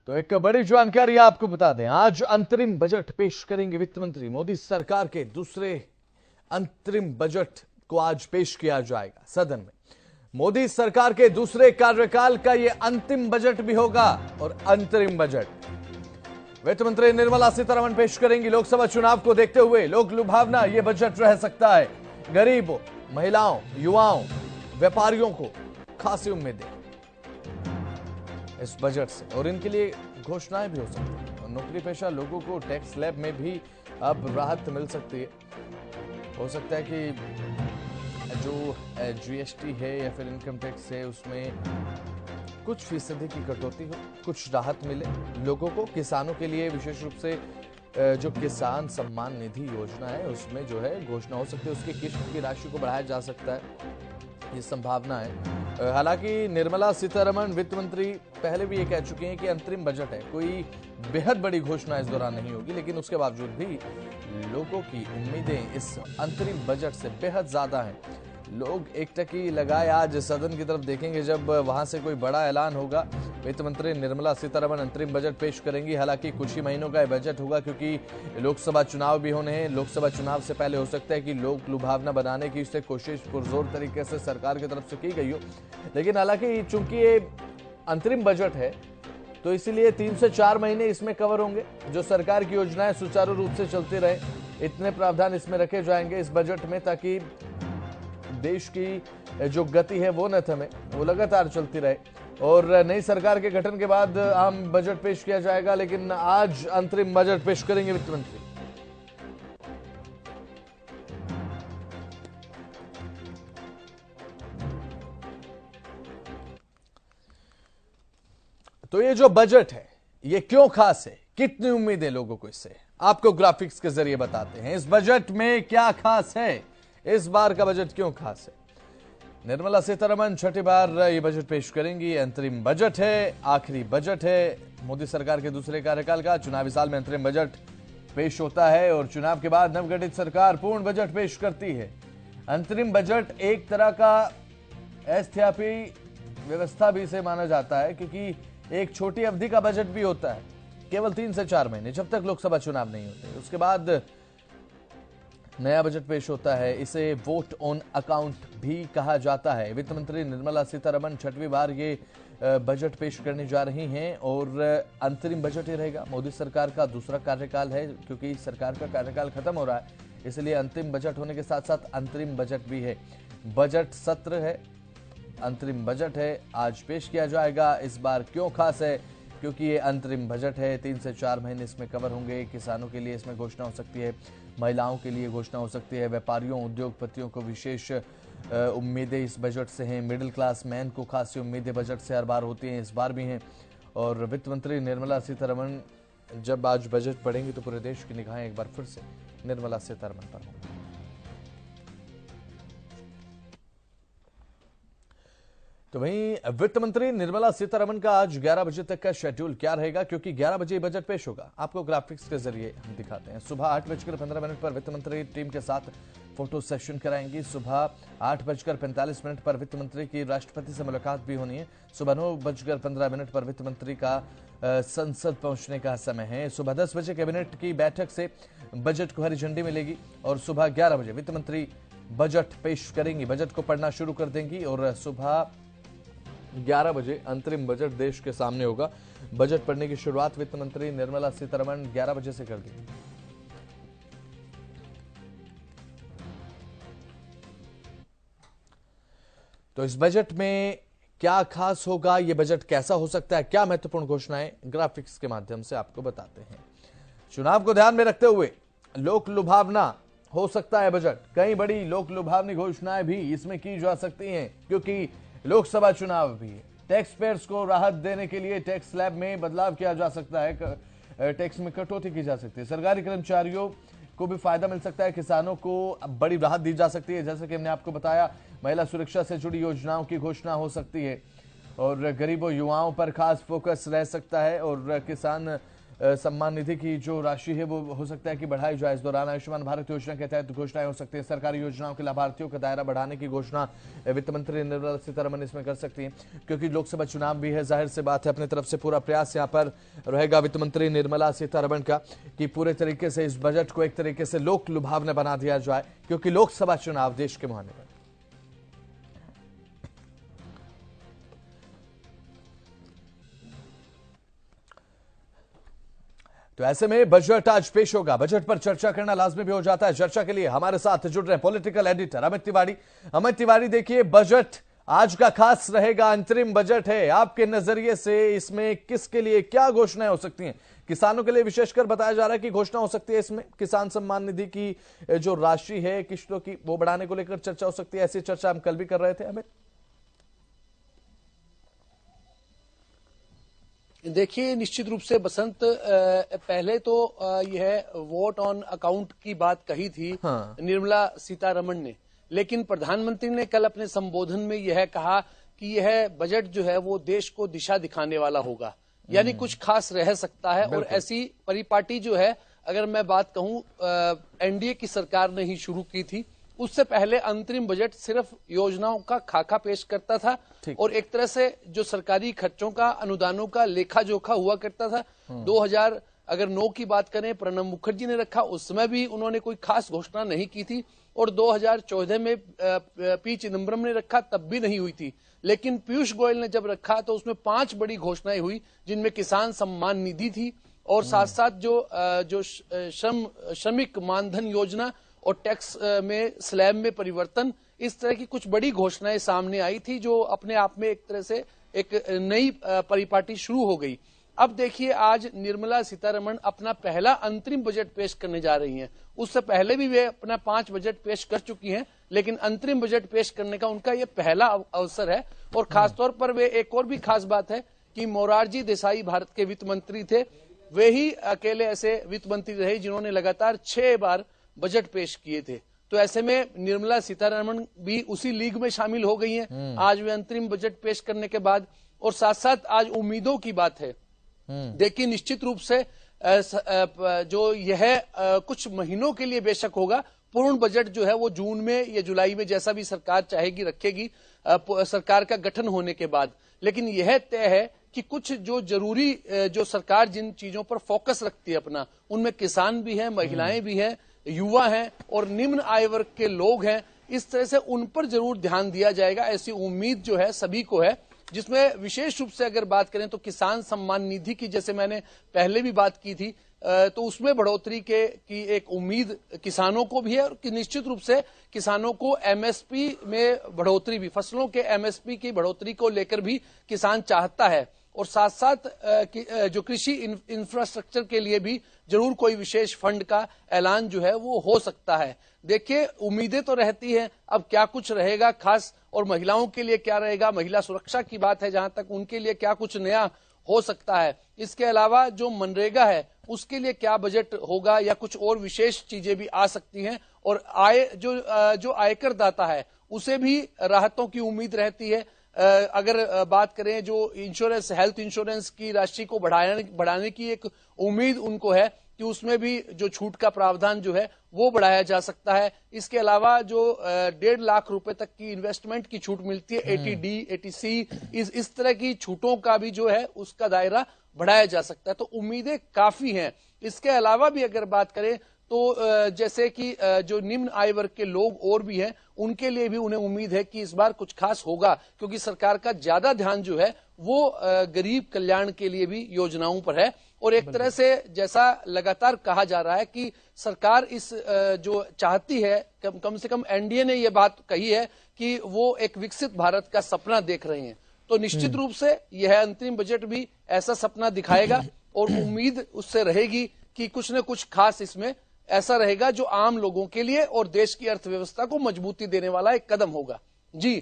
तो एक बड़ी जानकारी आपको बता दें, आज अंतरिम बजट पेश करेंगे वित्त मंत्री। मोदी सरकार के दूसरे अंतरिम बजट को आज पेश किया जाएगा सदन में। मोदी सरकार के दूसरे कार्यकाल का यह अंतिम बजट भी होगा और अंतरिम बजट वित्त मंत्री निर्मला सीतारमण पेश करेंगी। लोकसभा चुनाव को देखते हुए लोक लुभावना यह बजट रह सकता है। गरीबों, महिलाओं, युवाओं, व्यापारियों को खासी उम्मीदें इस बजट से, और इनके लिए घोषणाएं भी हो सकती हैं। नौकरी पेशा लोगों को टैक्स स्लैब में भी अब राहत मिल सकती है। हो सकता है कि जो जीएसटी है या फिर इनकम टैक्स है उसमें कुछ फीसदी की कटौती हो, कुछ राहत मिले लोगों को। किसानों के लिए विशेष रूप से जो किसान सम्मान निधि योजना है उसमें जो है घोषणा हो सकती है, उसकी किस्त की राशि को बढ़ाया जा सकता है, ये संभावना है। हालांकि निर्मला सीतारमण वित्त मंत्री पहले भी ये कह चुके हैं कि अंतरिम बजट है, कोई बेहद बड़ी घोषणा इस दौरान नहीं होगी, लेकिन उसके बावजूद भी लोगों की उम्मीदें इस अंतरिम बजट से बेहद ज्यादा हैं। लोग एक टकी लगाए आज सदन की तरफ देखेंगे जब वहां से कोई बड़ा ऐलान होगा। वित्त मंत्री निर्मला सीतारमण अंतरिम बजट पेश करेंगी। हालांकि कुछ ही महीनों का बजट होगा क्योंकि लोकसभा चुनाव भी होने हैं। लोकसभा चुनाव से पहले हो सकता है कि लोक लुभावना बनाने की इससे कोशिश पुरजोर तरीके से सरकार की तरफ से की गई हो, लेकिन हालांकि चूंकि ये अंतरिम बजट है तो इसीलिए 3 से 4 महीने इसमें कवर होंगे। जो सरकार की योजनाएं सुचारू रूप से चलती रहे, इतने प्रावधान इसमें रखे जाएंगे इस बजट में ताकि देश की जो गति है वो न थमे, वो लगातार चलती रहे। और नई सरकार के गठन के बाद आम बजट पेश किया जाएगा, लेकिन आज अंतरिम बजट पेश करेंगे वित्त मंत्री। तो ये जो बजट है ये क्यों खास है, कितनी उम्मीदें लोगों को इससे, आपको ग्राफिक्स के जरिए बताते हैं। इस बजट में क्या खास है, इस बार का बजट क्यों खास है। निर्मला सीतारमण छठी बार ये बजट पेश करेंगी। अंतरिम बजट है, आखिरी बजट है मोदी सरकार के दूसरे कार्यकाल का। चुनावी साल में अंतरिम बजट पेश होता है और चुनाव के बाद नवगठित सरकार पूर्ण बजट पेश करती है। अंतरिम बजट एक तरह का अस्थायी व्यवस्था भी इसे माना जाता है क्योंकि एक छोटी अवधि का बजट भी होता है, केवल 3 से 4 महीने, जब तक लोकसभा चुनाव नहीं होते। उसके बाद नया बजट पेश होता है। इसे वोट ऑन अकाउंट भी कहा जाता है। वित्त मंत्री निर्मला सीतारमण छठवीं बार ये बजट पेश करने जा रही हैं और अंतरिम बजट ही रहेगा। मोदी सरकार का दूसरा कार्यकाल है, क्योंकि सरकार का कार्यकाल खत्म हो रहा है, इसलिए अंतिम बजट होने के साथ साथ अंतरिम बजट भी है। बजट सत्र है, अंतरिम बजट है, आज पेश किया जाएगा। इस बार क्यों खास है, क्योंकि ये अंतरिम बजट है। 3 से 4 महीने इसमें कवर होंगे। किसानों के लिए इसमें घोषणा हो सकती है, महिलाओं के लिए घोषणा हो सकती है, व्यापारियों, उद्योगपतियों को विशेष उम्मीदें इस बजट से हैं। मिडिल क्लास मैन को खासी उम्मीदें बजट से हर बार होती हैं, इस बार भी हैं। और वित्त मंत्री निर्मला सीतारमण जब आज बजट पढ़ेंगी तो पूरे देश की निगाहें एक बार फिर से निर्मला सीतारमण पर होंगी। तो वहीं वित्त मंत्री निर्मला सीतारमण का आज 11 बजे तक का शेड्यूल क्या रहेगा, क्योंकि 11 बजे बजट पेश होगा। आपको ग्राफिक्स के जरिए हम दिखाते हैं। सुबह 8:15 पर वित्त मंत्री टीम के साथ फोटो सेशन कराएंगी। सुबह 8:45 पर वित्त मंत्री की राष्ट्रपति से मुलाकात भी होनी है। सुबह 9:15 पर वित्त मंत्री का संसद पहुंचने का समय है। सुबह 10 बजे कैबिनेट की बैठक से बजट को हरी झंडी मिलेगी और सुबह 11 बजे वित्त मंत्री बजट पेश करेंगी, बजट को पढ़ना शुरू कर देंगी और सुबह 11 बजे अंतरिम बजट देश के सामने होगा। बजट पढ़ने की शुरुआत वित्त मंत्री निर्मला सीतारमण 11 बजे से कर दी। तो इस बजट में क्या खास होगा, यह बजट कैसा हो सकता है, क्या महत्वपूर्ण घोषणाएं, ग्राफिक्स के माध्यम से आपको बताते हैं। चुनाव को ध्यान में रखते हुए लोक लुभावना हो सकता है बजट। कई बड़ी लोक लुभावनी घोषणाएं भी इसमें की जा सकती हैं, क्योंकि लोकसभा चुनाव भी है। टैक्स पेयर्स को राहत देने के लिए टैक्स स्लैब में बदलाव किया जा सकता है, टैक्स में कटौती की जा सकती है। सरकारी कर्मचारियों को भी फायदा मिल सकता है, किसानों को बड़ी राहत दी जा सकती है। जैसे कि हमने आपको बताया, महिला सुरक्षा से जुड़ी योजनाओं की घोषणा हो सकती है और गरीबों, युवाओं पर खास फोकस रह सकता है और किसान सम्मान निधि की जो राशि है वो हो सकता है कि बढ़ाई जाए। इस दौरान आयुष्मान भारत योजना के तहत घोषणाएं हो सकती हैं। सरकारी योजनाओं के लाभार्थियों का दायरा बढ़ाने की घोषणा वित्त मंत्री निर्मला सीतारमण इसमें कर सकती हैं, क्योंकि लोकसभा चुनाव भी है। जाहिर सी बात है अपनी तरफ से पूरा प्रयास यहाँ पर रहेगा वित्त मंत्री निर्मला सीतारमण का कि पूरे तरीके से इस बजट को एक तरीके से लोक लुभावना बना दिया जाए, क्योंकि लोकसभा चुनाव देश के मुहाने में। तो ऐसे में बजट आज पेश होगा। बजट पर चर्चा करना लाजमी भी हो जाता है। चर्चा के लिए हमारे साथ जुड़ रहे हैं पॉलिटिकल एडिटर अमित तिवारी। अमित तिवारी, देखिए बजट आज का खास रहेगा, अंतरिम बजट है। आपके नजरिए से इसमें किसके लिए क्या घोषणाएं हो सकती हैं? किसानों के लिए विशेषकर बताया जा रहा है कि घोषणा हो सकती है इसमें किसान सम्मान निधि की जो राशि है किश्तों की वो बढ़ाने को लेकर चर्चा हो सकती है। ऐसी चर्चा हम कल भी कर रहे थे अमित। देखिए, निश्चित रूप से बसंत, पहले तो यह वोट ऑन अकाउंट की बात कही थी निर्मला सीतारमण ने, लेकिन प्रधानमंत्री ने कल अपने संबोधन में यह कहा कि यह बजट जो है वो देश को दिशा दिखाने वाला होगा, यानी कुछ खास रह सकता है। और ऐसी परिपाटी जो है, अगर मैं बात कहूं, एनडीए की सरकार ने ही शुरू की थी। उससे पहले अंतरिम बजट सिर्फ योजनाओं का खाका पेश करता था और एक तरह से जो सरकारी खर्चों का, अनुदानों का लेखा जोखा हुआ करता था। 2009 की बात करें, प्रणब मुखर्जी ने रखा, उस समय भी उन्होंने कोई खास घोषणा नहीं की थी। और 2014 में पी चिदम्बरम ने रखा, तब भी नहीं हुई थी। लेकिन पीयूष गोयल ने जब रखा तो उसमें 5 बड़ी घोषणाएं हुई, जिनमें किसान सम्मान निधि थी और साथ साथ जो श्रमिक मानधन योजना और टैक्स में स्लैब में परिवर्तन, इस तरह की कुछ बड़ी घोषणाएं सामने आई थी, जो अपने आप में एक तरह से एक नई परिपाटी शुरू हो गई। अब देखिए, आज निर्मला सीतारमण अपना पहला अंतरिम बजट पेश करने जा रही हैं। उससे पहले भी वे अपना 5 बजट पेश कर चुकी हैं, लेकिन अंतरिम बजट पेश करने का उनका ये पहला अवसर है। और खासतौर पर वे, एक और भी खास बात है कि मोरारजी देसाई भारत के वित्त मंत्री थे, वे ही अकेले ऐसे वित्त मंत्री रहे जिन्होंने लगातार 6 बार बजट पेश किए थे। तो ऐसे में निर्मला सीतारमण भी उसी लीग में शामिल हो गई हैं आज वे अंतरिम बजट पेश करने के बाद। और साथ साथ आज उम्मीदों की बात है। देखिए, निश्चित रूप से जो यह कुछ महीनों के लिए बेशक होगा, पूर्ण बजट जो है वो जून में या जुलाई में, जैसा भी सरकार चाहेगी रखेगी सरकार का गठन होने के बाद। लेकिन यह तय है कि कुछ जो जरूरी, जो सरकार जिन चीजों पर फोकस रखती है अपना, उनमें किसान भी हैं, महिलाएं भी हैं, युवा हैं और निम्न आय वर्ग के लोग हैं। इस तरह से उन पर जरूर ध्यान दिया जाएगा, ऐसी उम्मीद जो है सभी को है। जिसमें विशेष रूप से अगर बात करें तो किसान सम्मान निधि की, जैसे मैंने पहले भी बात की थी, तो उसमें बढ़ोतरी की एक उम्मीद किसानों को भी है। और निश्चित रूप से किसानों को एमएसपी में बढ़ोतरी भी, फसलों के एमएसपी की बढ़ोतरी को लेकर भी किसान चाहता है। और साथ साथ जो कृषि इंफ्रास्ट्रक्चर के लिए भी जरूर कोई विशेष फंड का ऐलान जो है वो हो सकता है। देखिए, उम्मीदें तो रहती हैं, अब क्या कुछ रहेगा खास, और महिलाओं के लिए क्या रहेगा, महिला सुरक्षा की बात है जहां तक, उनके लिए क्या कुछ नया हो सकता है। इसके अलावा जो मनरेगा है उसके लिए क्या बजट होगा, या कुछ और विशेष चीजें भी आ सकती हैं। और जो आयकर दाता है उसे भी राहतों की उम्मीद रहती है। अगर बात करें जो इंश्योरेंस, हेल्थ इंश्योरेंस की राशि को बढ़ाने की एक उम्मीद उनको है कि उसमें भी जो छूट का प्रावधान जो है वो बढ़ाया जा सकता है। इसके अलावा जो 1.5 लाख रुपए तक की इन्वेस्टमेंट की छूट मिलती है, 80D 80C, इस तरह की छूटों का भी जो है उसका दायरा बढ़ाया जा सकता है। तो उम्मीदें काफी हैं। इसके अलावा भी अगर बात करें तो जैसे कि जो निम्न आय वर्ग के लोग और भी हैं, उनके लिए भी उन्हें उम्मीद है कि इस बार कुछ खास होगा, क्योंकि सरकार का ज्यादा ध्यान जो है वो गरीब कल्याण के लिए भी योजनाओं पर है। और एक तरह से जैसा लगातार कहा जा रहा है कि सरकार इस जो चाहती है, कम से कम एनडीए ने यह बात कही है कि वो एक विकसित भारत का सपना देख रहे हैं। तो निश्चित रूप से यह अंतरिम बजट भी ऐसा सपना दिखाएगा और उम्मीद उससे रहेगी कि कुछ न कुछ खास इसमें ऐसा रहेगा जो आम लोगों के लिए और देश की अर्थव्यवस्था को मजबूती देने वाला एक कदम होगा। जी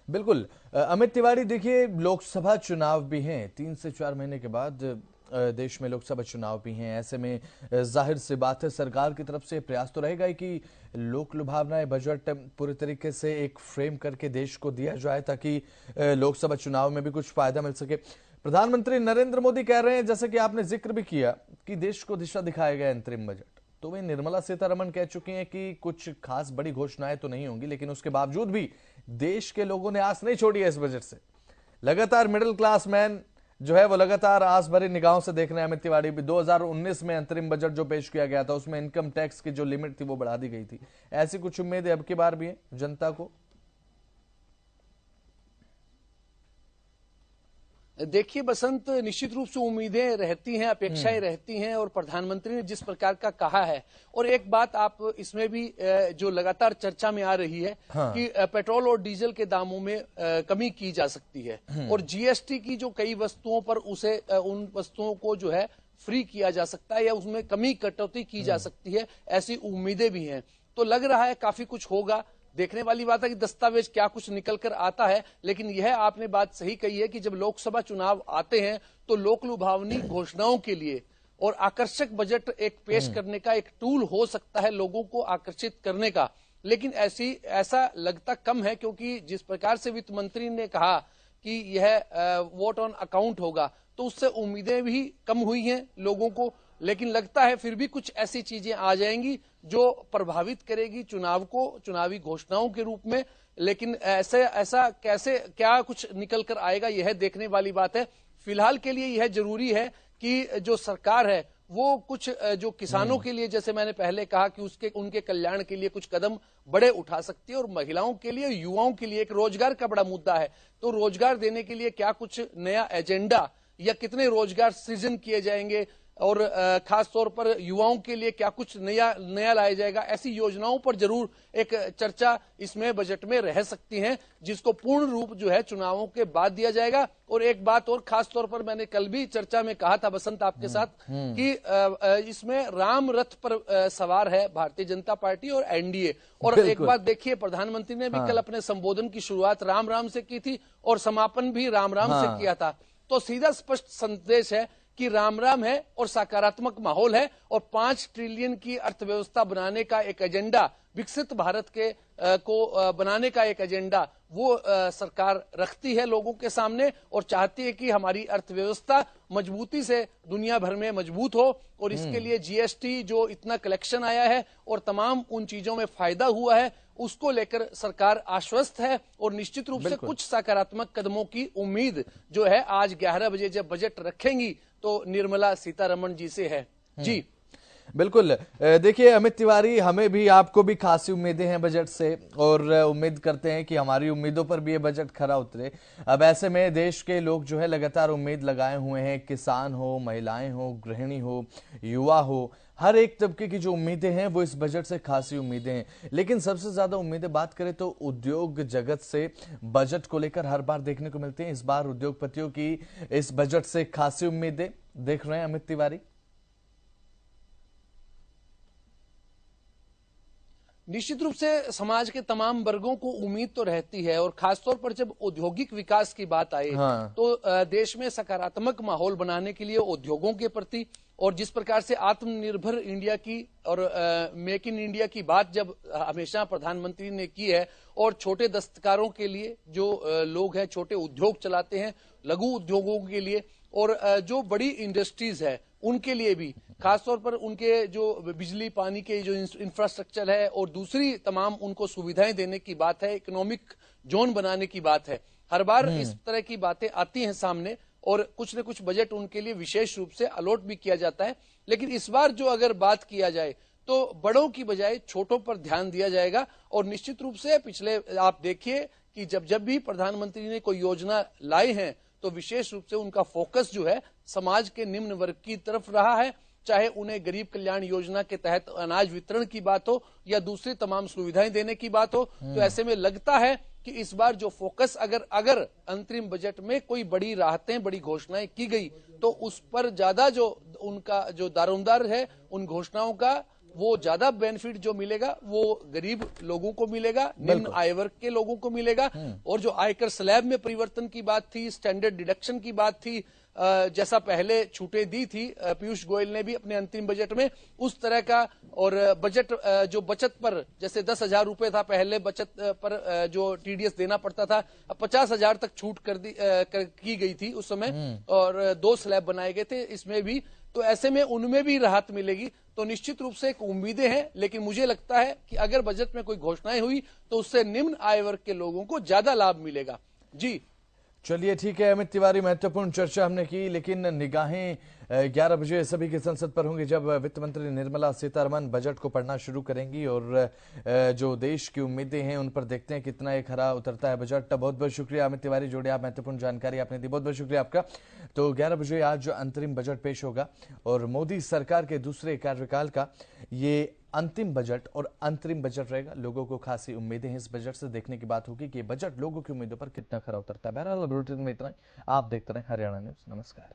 बिल्कुल। अमित तिवारी, देखिए लोकसभा चुनाव भी हैं 3 से 4 महीने के बाद। देश में लोकसभा चुनाव भी हैं। ऐसे में जाहिर सी बात है सरकार की तरफ से प्रयास तो रहेगा ही कि लोक लुभावना बजट पूरी तरीके से एक फ्रेम करके देश को दिया जाए ताकि लोकसभा चुनाव में भी कुछ फायदा मिल सके। प्रधानमंत्री नरेंद्र मोदी कह रहे हैं, जैसे कि आपने जिक्र भी किया, कि देश को दिशा दिखाया गया अंतरिम बजट। तो वही निर्मला सीतारमण कह चुकी हैं कि कुछ खास बड़ी घोषणाएं तो नहीं होंगी, लेकिन उसके बावजूद भी देश के लोगों ने आस नहीं छोड़ी है इस बजट से। लगातार मिडिल क्लास मैन जो है वो लगातार आस भरी निगाहों से देख रहे हैं। अमित तिवारी भी 2019 में अंतरिम बजट जो पेश किया गया था उसमें इनकम टैक्स की जो लिमिट थी वो बढ़ा दी गई थी। ऐसी कुछ उम्मीदें अब की बार भी है जनता को। देखिए बसंत, निश्चित रूप से उम्मीदें रहती हैं, अपेक्षाएं रहती हैं, और प्रधानमंत्री ने जिस प्रकार का कहा है, और एक बात आप इसमें भी जो लगातार चर्चा में आ रही है कि पेट्रोल और डीजल के दामों में कमी की जा सकती है, और जीएसटी की जो कई वस्तुओं पर उसे उन वस्तुओं को जो है फ्री किया जा सकता है या उसमें कमी कटौती की जा सकती है, ऐसी उम्मीदें भी हैं। तो लग रहा है काफी कुछ होगा। देखने वाली बात है कि दस्तावेज क्या कुछ निकल कर आता है, लेकिन यह आपने बात सही कही है कि जब लोकसभा चुनाव आते हैं तो लोक लुभावनी घोषणाओं के लिए और आकर्षक बजट एक पेश करने का एक टूल हो सकता है लोगों को आकर्षित करने का, लेकिन ऐसा लगता कम है, क्योंकि जिस प्रकार से वित्त मंत्री ने कहा कि यह वोट ऑन अकाउंट होगा, तो उससे उम्मीदें भी कम हुई हैं लोगों को। लेकिन लगता है फिर भी कुछ ऐसी चीजें आ जाएंगी जो प्रभावित करेगी चुनाव को चुनावी घोषणाओं के रूप में, लेकिन ऐसा कैसे क्या कुछ निकल कर आएगा यह देखने वाली बात है। फिलहाल के लिए यह जरूरी है कि जो सरकार है वो कुछ जो किसानों के लिए, जैसे मैंने पहले कहा कि उनके कल्याण के लिए कुछ कदम बड़े उठा सकती है, और महिलाओं के लिए, युवाओं के लिए एक रोजगार का बड़ा मुद्दा है, तो रोजगार देने के लिए क्या कुछ नया एजेंडा या कितने रोजगार सृजन किए जाएंगे, और खास तौर पर युवाओं के लिए क्या कुछ नया लाया जाएगा, ऐसी योजनाओं पर जरूर एक चर्चा इसमें बजट में रह सकती है, जिसको पूर्ण रूप जो है चुनावों के बाद दिया जाएगा। और एक बात और खास तौर पर मैंने कल भी चर्चा में कहा था बसंत आपके साथ कि इसमें राम रथ पर सवार है भारतीय जनता पार्टी और एनडीए। और एक बात देखिए, प्रधानमंत्री ने भी कल अपने संबोधन की शुरुआत राम राम से की थी और समापन भी राम राम से किया था, तो सीधा स्पष्ट संदेश है कि राम राम है और सकारात्मक माहौल है, और 5 ट्रिलियन की अर्थव्यवस्था बनाने का एक एजेंडा, विकसित भारत के को बनाने का एक एजेंडा वो सरकार रखती है लोगों के सामने, और चाहती है कि हमारी अर्थव्यवस्था मजबूती से दुनिया भर में मजबूत हो। और इसके लिए जीएसटी जो इतना कलेक्शन आया है और तमाम उन चीजों में फायदा हुआ है, उसको लेकर सरकार आश्वस्त है, और निश्चित रूप से कुछ सकारात्मक कदमों की उम्मीद जो है आज 11 बजे जब बजट रखेंगी तो निर्मला सीतारमण जी से है। जी बिल्कुल। देखिए अमित तिवारी, हमें भी आपको भी खासी उम्मीदें हैं बजट से, और उम्मीद करते हैं कि हमारी उम्मीदों पर भी ये बजट खरा उतरे। अब ऐसे में देश के लोग जो है लगातार उम्मीद लगाए हुए हैं, किसान हो, महिलाएं हो, गृहिणी हो, युवा हो, हर एक तबके की जो उम्मीदें हैं वो इस बजट से खासी उम्मीदें हैं। लेकिन सबसे ज्यादा उम्मीदें बात करें तो उद्योग जगत से बजट को लेकर हर बार देखने को मिलती है। इस बार उद्योगपतियों की इस बजट से खासी उम्मीदें देख रहे हैं अमित तिवारी। निश्चित रूप से समाज के तमाम वर्गों को उम्मीद तो रहती है, और खासतौर पर जब औद्योगिक विकास की बात आए तो देश में सकारात्मक माहौल बनाने के लिए उद्योगों के प्रति, और जिस प्रकार से आत्मनिर्भर इंडिया की और मेक इन इंडिया की बात जब हमेशा प्रधानमंत्री ने की है, और छोटे दस्तकारों के लिए जो लोग हैं, छोटे उद्योग चलाते हैं, लघु उद्योगों के लिए, और जो बड़ी इंडस्ट्रीज है उनके लिए भी, खासतौर पर उनके जो बिजली पानी के जो इंफ्रास्ट्रक्चर है और दूसरी तमाम उनको सुविधाएं देने की बात है, इकोनॉमिक जोन बनाने की बात है। हर बार इस तरह की बातें आती हैं सामने, और कुछ न कुछ बजट उनके लिए विशेष रूप से अलॉट भी किया जाता है। लेकिन इस बार जो अगर बात किया जाए तो बड़ों की बजाय छोटों पर ध्यान दिया जाएगा, और निश्चित रूप से पिछले आप देखिए कि जब भी प्रधानमंत्री ने कोई योजना लाई है तो विशेष रूप से उनका फोकस जो है समाज के निम्न वर्ग की तरफ रहा है, चाहे उन्हें गरीब कल्याण योजना के तहत अनाज वितरण की बात हो या दूसरी तमाम सुविधाएं देने की बात हो। तो ऐसे में लगता है कि इस बार जो फोकस अगर अंतरिम बजट में कोई बड़ी राहतें, बड़ी घोषणाएं की गई तो उस पर ज्यादा जो उनका जो दारोमदार है उन घोषणाओं का वो ज्यादा बेनिफिट जो मिलेगा वो गरीब लोगों को मिलेगा, निम्न आय वर्ग के लोगों को मिलेगा। और जो आयकर स्लैब में परिवर्तन की बात थी, स्टैंडर्ड डिडक्शन की बात थी, जैसा पहले छूटें दी थी पीयूष गोयल ने भी अपने अंतिम बजट में, उस तरह का। और बजट जो बचत पर, जैसे 10,000 रुपए था पहले बचत पर जो टीडीएस देना पड़ता था, अब 50,000 तक छूट की गई थी उस समय, और 2 स्लैब बनाए गए थे इसमें भी। तो ऐसे में उनमें भी राहत मिलेगी। तो निश्चित रूप से एक उम्मीदें हैं, लेकिन मुझे लगता है कि अगर बजट में कोई घोषणाएं हुई तो उससे निम्न आय वर्ग के लोगों को ज्यादा लाभ मिलेगा। जी चलिए ठीक है अमित तिवारी, महत्वपूर्ण चर्चा हमने की, लेकिन निगाहें 11 बजे सभी की संसद पर होंगी जब वित्त मंत्री निर्मला सीतारमण बजट को पढ़ना शुरू करेंगी और जो देश की उम्मीदें हैं उन पर देखते हैं कितना एक खरा उतरता है बजट। बहुत बहुत शुक्रिया अमित तिवारी, जोड़े आप महत्वपूर्ण जानकारी आपने दी, बहुत बहुत शुक्रिया आपका। तो 11 बजे आज जो अंतरिम बजट पेश होगा और मोदी सरकार के दूसरे कार्यकाल का ये अंतिम बजट और अंतरिम बजट रहेगा। लोगों को खासी उम्मीदें हैं इस बजट से, देखने की बात होगी कि बजट लोगों की उम्मीदों पर कितना खरा उतरता है। बहरहाल बुलेटिन में इतना ही, आप देखते रहें हरियाणा न्यूज। नमस्कार।